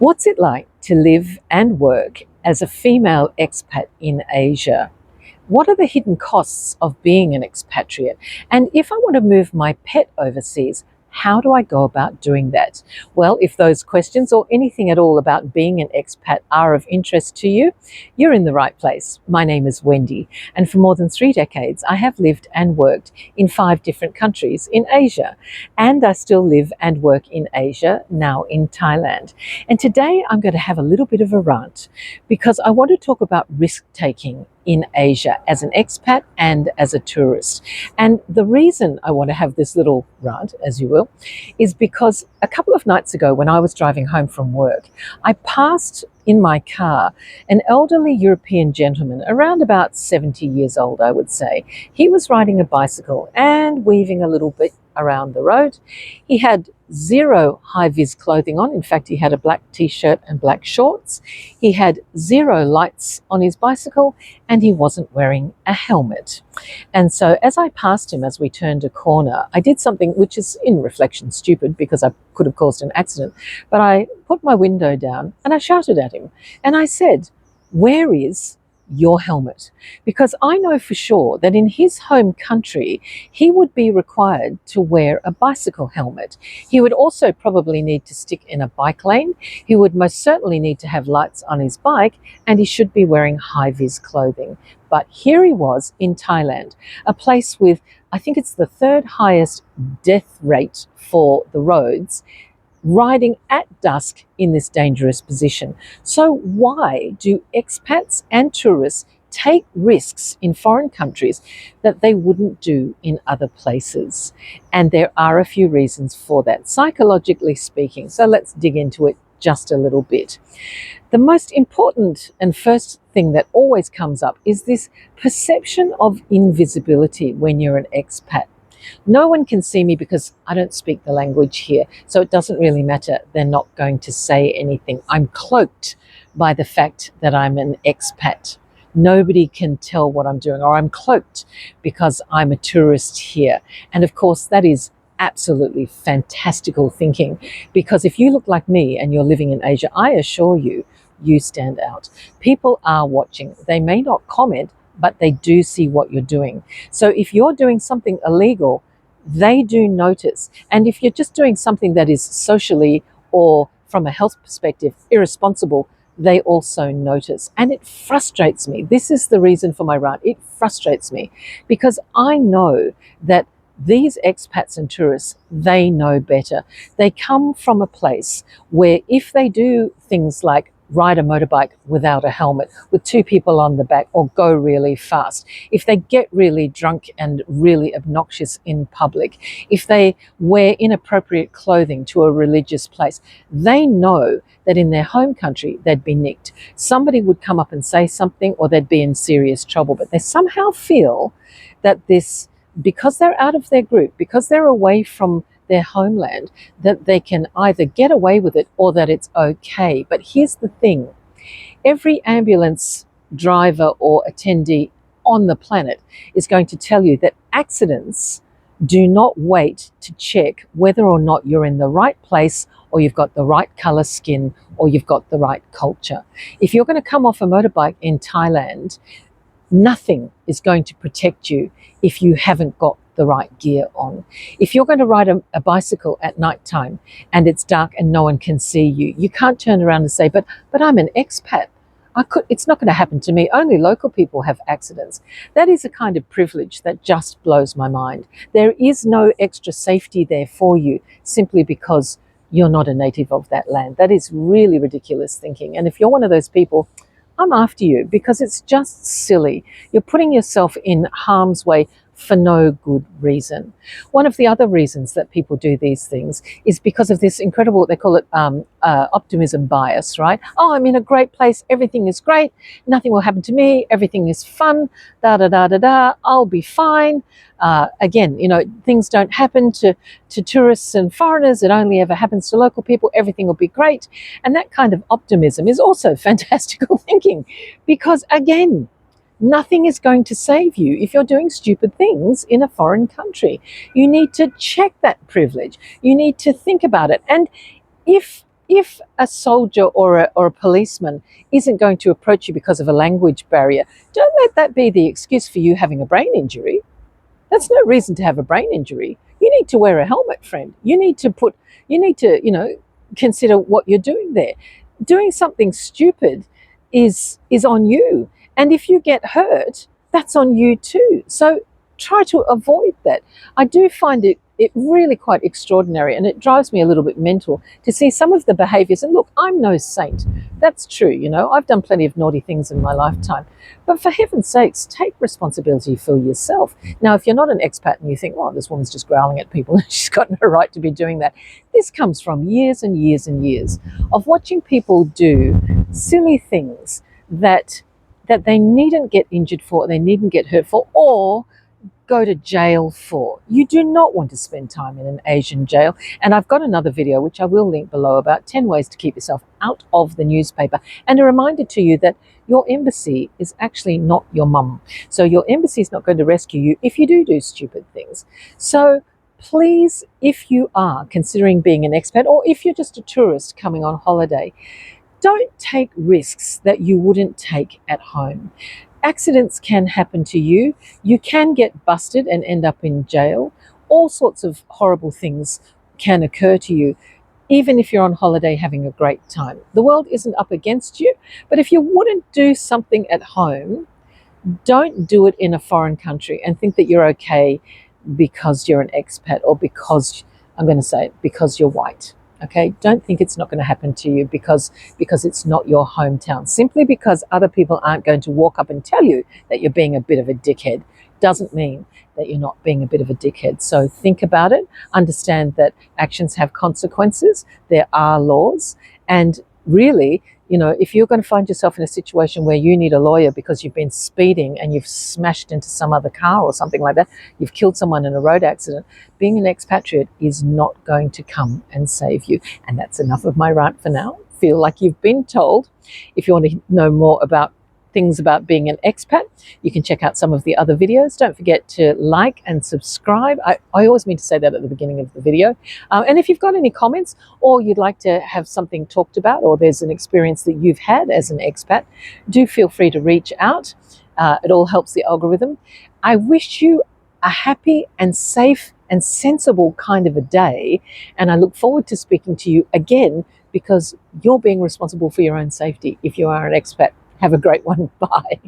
What's it like to live and work as a female expat in Asia? What are the hidden costs of being an expatriate? And if I want to move my pet overseas, how do I go about doing that? Well, if those questions or anything at all about being an expat are of interest to you, you're in the right place. My name is Wendy, and for more than 3 decades, I have lived and worked in 5 different countries in Asia. And I still live and work in Asia, now in Thailand. And today I'm going to have a little bit of a rant because I want to talk about risk taking in Asia as an expat and as a tourist. And the reason I want to have this little rant, as you will, is because a couple of nights ago when I was driving home from work, I passed in my car an elderly European gentleman, around about 70 years old, I would say. He was riding a bicycle and weaving a little bit around the road. He had zero high-vis clothing on. In fact, he had a black t-shirt and black shorts. He had zero lights on his bicycle, and he wasn't wearing a helmet. And so as I passed him, as we turned a corner, I did something which is in reflection stupid because I could have caused an accident, but I put my window down and I shouted at him and I said, "Where is your helmet?" Because I know for sure that in his home country, he would be required to wear a bicycle helmet. He would also probably need to stick in a bike lane. He would most certainly need to have lights on his bike, and he should be wearing high-vis clothing. But here he was in Thailand, a place with, I think it's the third highest death rate for the roads, riding at dusk in this dangerous position. So why do expats and tourists take risks in foreign countries that they wouldn't do in other places? And there are a few reasons for that, psychologically speaking. So let's dig into it just a little bit. The most important and first thing that always comes up is this perception of invisibility when you're an expat. No one can see me because I don't speak the language here, so it doesn't really matter. They're not going to say anything. I'm cloaked by the fact that I'm an expat. Nobody can tell what I'm doing, or I'm cloaked because I'm a tourist here. And of course, that is absolutely fantastical thinking, because if you look like me and you're living in Asia, I assure you, you stand out. People are watching. They may not comment, but they do see what you're doing. So if you're doing something illegal, they do notice. And if you're just doing something that is socially or from a health perspective irresponsible, they also notice. And it frustrates me. This is the reason for my rant. It frustrates me because I know that these expats and tourists, they know better. They come from a place where if they do things like ride a motorbike without a helmet with 2 people on the back, or go really fast, if they get really drunk and really obnoxious in public, if they wear inappropriate clothing to a religious place, they know that in their home country they'd be nicked. Somebody would come up and say something, or they'd be in serious trouble. But they somehow feel that this, because they're out of their group, because they're away from their homeland, that they can either get away with it or that it's okay. But here's the thing. Every ambulance driver or attendee on the planet is going to tell you that accidents do not wait to check whether or not you're in the right place, or you've got the right color skin, or you've got the right culture. If you're going to come off a motorbike in Thailand, nothing is going to protect you if you haven't got the right gear on. If you're going to ride a bicycle at night time and it's dark and no one can see you, you can't turn around and say, but I'm an expat. It's not going to happen to me. Only local people have accidents. That is a kind of privilege that just blows my mind. There is no extra safety there for you simply because you're not a native of that land. That is really ridiculous thinking. And if you're one of those people, I'm after you, because it's just silly. You're putting yourself in harm's way for no good reason. One of the other reasons that people do these things is because of this incredible, they call it optimism bias, right? Oh, I'm in a great place, everything is great, nothing will happen to me, everything is fun, da da da da da, I'll be fine. Again, things don't happen to tourists and foreigners, it only ever happens to local people, everything will be great. And that kind of optimism is also fantastical thinking, because again, nothing is going to save you if you're doing stupid things in a foreign country. You need to check that privilege. You need to think about it. And if if a soldier or a policeman isn't going to approach you because of a language barrier, don't let that be the excuse for you having a brain injury. That's no reason to have a brain injury. You need to wear a helmet, friend. You need to, consider what you're doing there. Doing something stupid is on you. And if you get hurt, that's on you too. So try to avoid that. I do find it really quite extraordinary, and it drives me a little bit mental to see some of the behaviors. And look, I'm no saint. That's true, I've done plenty of naughty things in my lifetime. But for heaven's sakes, take responsibility for yourself. Now, if you're not an expat and you think, oh, this woman's just growling at people, she's got no right to be doing that. This comes from years and years and years of watching people do silly things that they needn't get injured for, they needn't get hurt for, or go to jail for. You do not want to spend time in an Asian jail. And I've got another video, which I will link below, about 10 ways to keep yourself out of the newspaper. And a reminder to you that your embassy is actually not your mum. So your embassy is not going to rescue you if you do stupid things. So please, if you are considering being an expat, or if you're just a tourist coming on holiday, don't take risks that you wouldn't take at home. Accidents can happen to you. You can get busted and end up in jail. All sorts of horrible things can occur to you, even if you're on holiday having a great time. The world isn't up against you, but if you wouldn't do something at home, don't do it in a foreign country and think that you're okay because you're an expat, or because, I'm going to say it, because you're white. Okay, don't think it's not going to happen to you because it's not your hometown. Simply because other people aren't going to walk up and tell you that you're being a bit of a dickhead doesn't mean that you're not being a bit of a dickhead. So think about it, understand that actions have consequences, there are laws, and really, if you're going to find yourself in a situation where you need a lawyer because you've been speeding and you've smashed into some other car or something like that, you've killed someone in a road accident, being an expatriate is not going to come and save you. And that's enough of my rant for now. Feel like you've been told. If you want to know more about things about being an expat, you can check out some of the other videos. Don't forget to like and subscribe. I always mean to say that at the beginning of the video. And if you've got any comments, or you'd like to have something talked about, or there's an experience that you've had as an expat, do feel free to reach out. It all helps the algorithm. I wish you a happy and safe and sensible kind of a day, and I look forward to speaking to you again, because you're being responsible for your own safety if you are an expat. Have a great one. Bye.